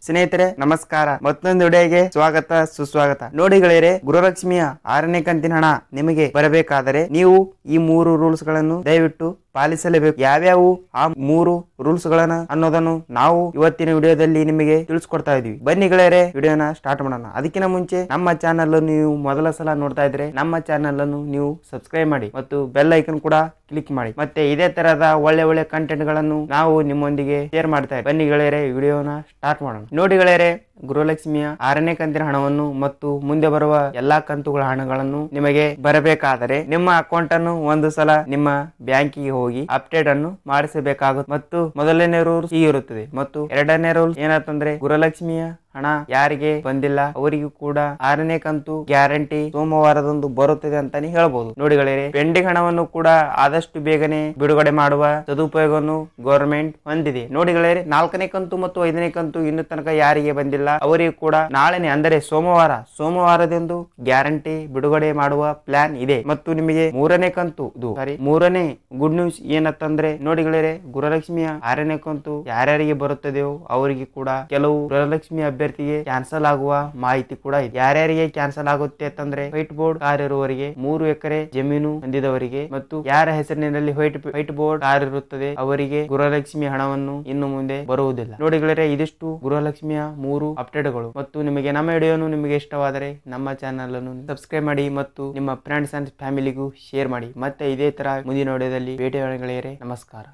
ಸ್ನೇಹಿತರೆ ನಮಸ್ಕಾರ. ಮತ್ತೊಂದು ವಿಡಿಯೋಗೆ ಸ್ವಾಗತ ಸುಸ್ವಾಗತ. ನೋಡಿ ಗೆಳೆಯರೆ, ಗೃಹಲಕ್ಷ್ಮಿಯ 6ನೇ ಕಂತಿನ ಹಣ ನಿಮಗೆ ಬರಬೇಕಾದರೆ ನೀವು ಈ 3 ರೂಲ್ಸ್ ಗಳನ್ನು ದಯವಿಟ್ಟು ಪಾಲಿಸಲೇಬೇಕು. ಯಾವ್ಯಾವು ಆ 3 ರೂಲ್ಸ್ ಗಳನ್ನ ಅನ್ನೋದನ್ನು ನಾವು ಇವತ್ತಿನ ವಿಡಿಯೋದಲ್ಲಿ ನಿಮಗೆ ತಿಳಿಸ್ಕೊಡ್ತಾ ಇದೀವಿ. ಬನ್ನಿ ಗೆಳೆಯರೆ, ವಿಡಿಯೋನ ಸ್ಟಾರ್ಟ್ ಮಾಡೋಣ. ಅದಕ್ಕಿಂತ ಮುಂಚೆ ನಮ್ಮ ಚಾನಲ್ ನೀವು ಮೊದಲ ಸಲ ನೋಡ್ತಾ ಇದ್ರೆ ನಮ್ಮ ಚಾನಲ್ ಅನ್ನು ನೀವು ಸಬ್ಸ್ಕ್ರೈಬ್ ಮಾಡಿ ಮತ್ತು ಬೆಲ್ ಐಕನ್ ಕೂಡ ಕ್ಲಿಕ್ ಮಾಡಿ. ಮತ್ತೆ ಇದೇ ತರಹದ ಒಳ್ಳೆ ಕಂಟೆಂಟ್ ಗಳನ್ನು ನಾವು ನಿಮ್ಮೊಂದಿಗೆ ಶೇರ್ ಮಾಡ್ತಾ ಇದ್ದೀವಿ. ಬನ್ನಿ ಗೆಳೆಯರೆ, ವಿಡಿಯೋನ ಸ್ಟಾರ್ಟ್ ಮಾಡೋಣ. ನೋಡಿ ಗೆಳೆಯರೆ, ಗೃಹಲಕ್ಷ್ಮಿಯ 6ನೇ ಕಂತಿನ ಹಣವನ್ನು ಮತ್ತು ಮುಂದೆ ಬರುವ ಎಲ್ಲಾ ಕಂತುಗಳ ಹಣಗಳನ್ನು ನಿಮಗೆ ಬರಬೇಕಾದರೆ ನಿಮ್ಮ ಅಕೌಂಟ್ ಅನ್ನು ಒಂದು ಸಲ ನಿಮ್ಮ ಬ್ಯಾಂಕಿಗೆ ಹೋಗಿ ಅಪ್ಡೇಟ್ ಅನ್ನು ಮಾಡಿಸಬೇಕಾಗುತ್ತೆ. ಮತ್ತು ಮೊದಲನೇ ರೂಲ್ಸ್ ಈ ಇರುತ್ತದೆ ಮತ್ತು ಎರಡನೇ ರೂಲ್ಸ್ ಏನಂತಂದ್ರೆ, ಗೃಹಲಕ್ಷ್ಮಿಯ ಹಣ ಯಾರಿಗೆ ಬಂದಿಲ್ಲ ಅವರಿಗೂ ಕೂಡ 6ನೇ ಕಂತು ಗ್ಯಾರಂಟಿ ಸೋಮವಾರದಂದು ಬರುತ್ತದೆ ಅಂತಾನೆ ಹೇಳ್ಬಹುದು. ನೋಡಿ ಗೆಳೆಯರೆ, ಪೆಂಡಿಂಗ್ ಹಣವನ್ನು ಕೂಡ ಆದಷ್ಟು ಬೇಗನೆ ಬಿಡುಗಡೆ ಮಾಡುವ ಸದುಪಯೋಗವನ್ನು ಗವರ್ಮೆಂಟ್ ಹೊಂದಿದೆ. ನೋಡಿ ಗೆಳೆಯರೆ, 4ನೇ ಕಂತು ಮತ್ತು 5ನೇ ಕಂತು ಇನ್ನು ತನಕ ಯಾರಿಗೆ ಬಂದಿಲ್ಲ ಅವರಿಗೂ ಕೂಡ ನಾಳೆನೆ ಅಂದರೆ ಸೋಮವಾರದಂದು ಗ್ಯಾರಂಟಿ ಬಿಡುಗಡೆ ಮಾಡುವ ಪ್ಲಾನ್ ಇದೆ. ಮತ್ತು ನಿಮಗೆ 3ನೇ ಕಂತು ಮೂರನೇ ಗುಡ್ ನ್ಯೂಸ್ ಏನಂತಂದ್ರೆ, ನೋಡಿ ಗೆಳೆಯರೆ, ಗೃಹಲಕ್ಷ್ಮಿಯ 6ನೇ ಕಂತು ಯಾರ್ಯಾರಿಗೆ ಬರುತ್ತದೆಯೋ ಅವರಿಗೆ ಕೂಡ ಕೆಲವು ಗೃಹಲಕ್ಷ್ಮಿ ಅಭ್ಯರ್ಥಿಗೆ ಕ್ಯಾನ್ಸಲ್ ಆಗುವ ಮಾಹಿತಿ ಕೂಡ ಇದೆ. ಯಾರ್ಯಾರಿಗೆ ಕ್ಯಾನ್ಸಲ್ ಆಗುತ್ತೆ ಅಂತಂದ್ರೆ, ವೈಟ್ ಬೋರ್ಡ್ ಕಾರ್ ಇರುವವರಿಗೆ, 3 ಎಕರೆ ಜಮೀನು ಹೊಂದಿದವರಿಗೆ ಮತ್ತು ಯಾರ ಹೆಸರಿನಲ್ಲಿ ವೈಟ್ ಬೋರ್ಡ್ ಕಾರ್ ಇರುತ್ತದೆ ಅವರಿಗೆ ಗೃಹಲಕ್ಷ್ಮಿ ಹಣವನ್ನು ಇನ್ನು ಮುಂದೆ ಬರುವುದಿಲ್ಲ. ನೋಡಿ ಗೆಳೆಯರೆ, ಇದಿಷ್ಟು ಗೃಹಲಕ್ಷ್ಮಿಯ 3 ಅಪ್ಡೇಟ್ಗಳು. ಮತ್ತು ನಿಮಗೆ ನಮ್ಮ ವಿಡಿಯೋನು ನಿಮಗೆ ಇಷ್ಟವಾದರೆ ನಮ್ಮ ಚಾನಲ್ ಅನ್ನು ಸಬ್ಸ್ಕ್ರೈಬ್ ಮಾಡಿ ಮತ್ತು ನಿಮ್ಮ ಫ್ರೆಂಡ್ಸ್ ಅಂಡ್ ಫ್ಯಾಮಿಲಿಗೂ ಶೇರ್ ಮಾಡಿ. ಮತ್ತೆ ಇದೇ ತರ ಮುಂದಿನ ವಿಡಿಯೋದಲ್ಲಿ ಭೇಟಿಯಾಗೋಣ ಗೆಳೆಯರೆ. ನಮಸ್ಕಾರ.